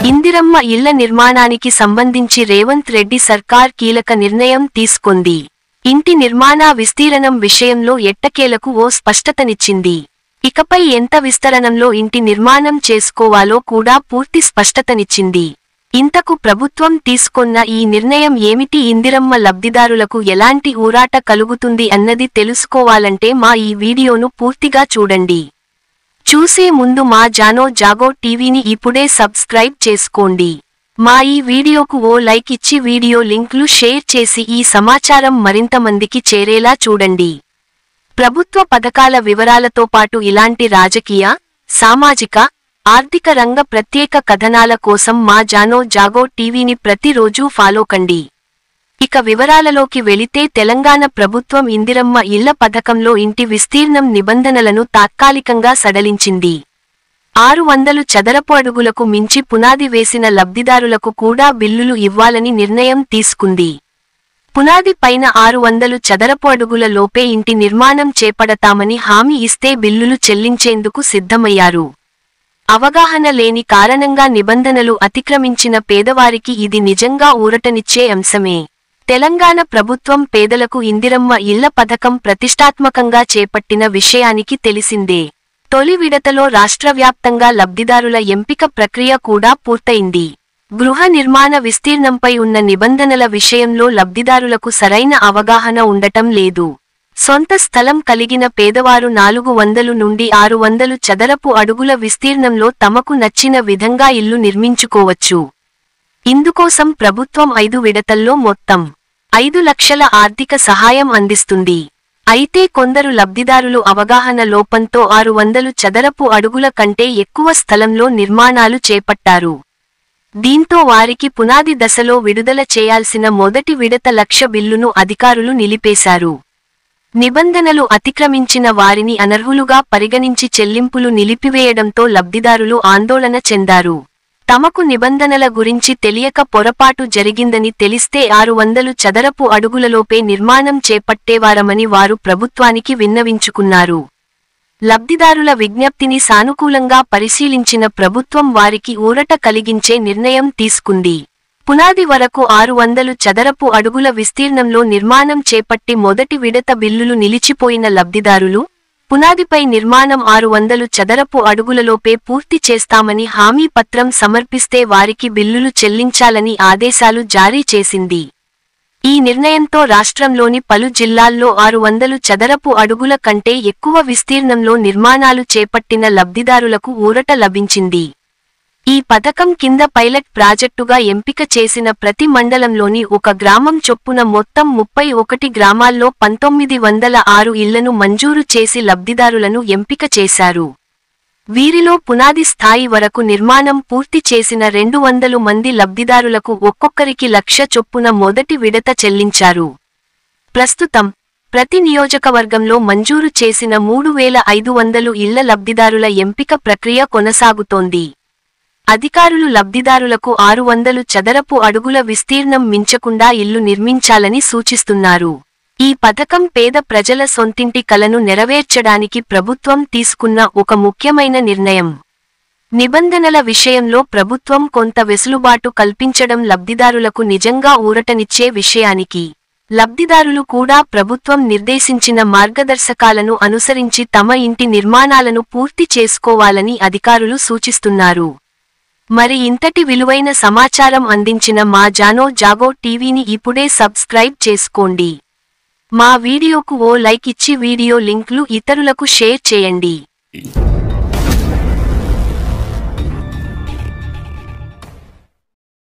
ఇందిరమ్మ ఇళ్ల నిర్మాణానికి సంబంధించి రేవంత్ రెడ్డి సర్కార్ కీలక నిర్ణయం తీసుకొంది. ఇంటి నిర్మాణ విస్తీర్ణం విషయంలో ఎట్టకేలకు ఓ స్పష్టతనిచ్చింది. ఇకపై ఎంత విస్తరణంలో ఇంటి నిర్మాణం చేసుకోవాలో కూడా పూర్తి స్పష్టతనిచ్చింది. ఇంతకు ప్రభుత్వం తీసుకొన్న ఈ నిర్ణయం ఏమిటి, ఇందిరమ్మ లబ్ధిదారులకు ఎలాంటి ఊరాట కలుగుతుంది అన్నది తెలుసుకోవాలంటే మా ఈ వీడియోను పూర్తిగా చూడండి. చూసే ముందు మా జాగో టీవీని ఇప్పుడే సబ్స్క్రైబ్ చేసుకోండి. మా ఈ వీడియోకు ఓ లైక్ ఇచ్చి వీడియో లింక్లు షేర్ చేసి ఈ సమాచారం మరింత మందికి చేరేలా చూడండి. ప్రభుత్వ పథకాల వివరాలతో పాటు ఇలాంటి రాజకీయ, సామాజిక, ఆర్థిక రంగ ప్రత్యేక కథనాల కోసం మా జాగో టీవీని ప్రతిరోజూ ఫాలో కండి. ఇక వివరాలలోకి వెళితే తెలంగాణ ప్రభుత్వం ఇందిరమ్మ ఇళ్ల పథకంలో ఇంటి విస్తీర్ణం నిబంధనలను తాత్కాలికంగా సడలించింది. 600 చదరపు అడుగులకు మించి పునాది వేసిన లబ్ధిదారులకు కూడా బిల్లులు ఇవ్వాలని నిర్ణయం తీసుకుంది. పునాది పైన 600 చదరపు అడుగుల లోపే ఇంటి నిర్మాణం చేపడతామని హామీ ఇస్తే బిల్లులు చెల్లించేందుకు సిద్ధమయ్యారు. అవగాహన లేని కారణంగా నిబంధనలు అతిక్రమించిన పేదవారికి ఇది నిజంగా ఊరటనిచ్చే అంశమే. తెలంగాణ ప్రభుత్వం పేదలకు ఇందిరమ్మ ఇళ్ల పథకం ప్రతిష్టాత్మకంగా చేపట్టిన విషయానికి తెలిసిందే. తొలి విడతలో రాష్ట్రవ్యాప్తంగా లబ్ధిదారుల ఎంపిక ప్రక్రియ కూడా పూర్తయింది. గృహ నిర్మాణ విస్తీర్ణంపై ఉన్న నిబంధనల విషయంలో లబ్ధిదారులకు సరైన అవగాహన ఉండటం లేదు. సొంత స్థలం కలిగిన పేదవారు 400 నుండి 600 చదరపు అడుగుల విస్తీర్ణంలో తమకు నచ్చిన విధంగా ఇల్లు నిర్మించుకోవచ్చు. ఇందుకోసం ప్రభుత్వం 5 విడతల్లో మొత్తం 5 లక్షల ఆర్థిక సహాయం అందిస్తుంది. అయితే కొందరు లబ్ధిదారులు అవగాహన లోపంతో 600 చదరపు అడుగుల కంటే ఎక్కువ స్థలంలో నిర్మాణాలు చేపట్టారు. దీంతో వారికి పునాది దశలో విడుదల చేయాల్సిన మొదటి విడత 1 లక్ష బిల్లును అధికారులు నిలిపేశారు. నిబంధనలు అతిక్రమించిన వారిని అనర్హులుగా పరిగణించి చెల్లింపులు నిలిపివేయడంతో లబ్ధిదారులు ఆందోళన చెందారు. తమకు నిబంధనల గురించి తెలియక పొరపాటు జరిగిందని తెలిస్తే 600 చదరపు అడుగులలోపే నిర్మాణం చేపట్టేవారమని వారు ప్రభుత్వానికి విన్నవించుకున్నారు. లబ్ధిదారుల విజ్ఞప్తిని సానుకూలంగా పరిశీలించిన ప్రభుత్వం వారికి ఊరట కలిగించే నిర్ణయం తీసుకుంది. పునాది వరకు 600 చదరపు అడుగుల విస్తీర్ణంలో నిర్మాణం చేపట్టి మొదటి విడత బిల్లులు నిలిచిపోయిన లబ్ధిదారులు, పునాదిపై నిర్మాణం 600 చదరపు అడుగులలోపే పూర్తి చేస్తామని హామీ పత్రం సమర్పిస్తే వారికి బిల్లులు చెల్లించాలని ఆదేశాలు జారీ చేసింది. ఈ నిర్ణయంతో రాష్ట్రంలోని పలు జిల్లాల్లో 600 చదరపు అడుగుల కంటే ఎక్కువ విస్తీర్ణంలో నిర్మాణాలు చేపట్టిన లబ్ధిదారులకు ఊరట లభించింది. ఈ పథకం కింద పైలట్ ప్రాజెక్టుగా ఎంపిక చేసిన ప్రతి మండలంలోని ఒక గ్రామం చొప్పున మొత్తం 31 గ్రామాల్లో 1906 ఇళ్లను మంజూరు చేసి లబ్ధిదారులను ఎంపిక చేశారు. వీరిలో పునాది స్థాయి వరకు నిర్మాణం పూర్తి చేసిన 200 మంది లబ్ధిదారులకు ఒక్కొక్కరికి 1 లక్ష చొప్పున మొదటి విడత చెల్లించారు. ప్రస్తుతం ప్రతి నియోజకవర్గంలో మంజూరు చేసిన 3500 ఇళ్ల లబ్ధిదారుల ఎంపిక ప్రక్రియ కొనసాగుతోంది. అధికారులు లబ్ధిదారులకు 600 చదరపు అడుగుల విస్తీర్ణం మించకుండా ఇల్లు నిర్మించాలని సూచిస్తున్నారు. ఈ పథకం పేద ప్రజల సొంతింటి కలను నెరవేర్చడానికి ప్రభుత్వం తీసుకున్న ఒక ముఖ్యమైన నిర్ణయం. నిబంధనల విషయంలో ప్రభుత్వం కొంత వెసులుబాటు కల్పించడం లబ్ధిదారులకు నిజంగా ఊరటనిచ్చే విషయానికి లబ్ధిదారులు కూడా ప్రభుత్వం నిర్దేశించిన మార్గదర్శకాలను అనుసరించి తమ ఇంటి నిర్మాణాలను పూర్తి చేసుకోవాలని అధికారులు సూచిస్తున్నారు. మరి ఇంతటి విలువైన సమాచారం అందించిన మా జాగో టీవీని ఇప్పుడే సబ్స్క్రైబ్ చేసుకోండి. మా వీడియోకు ఓ లైక్ ఇచ్చి వీడియో లింక్లు ఇతరులకు షేర్ చేయండి.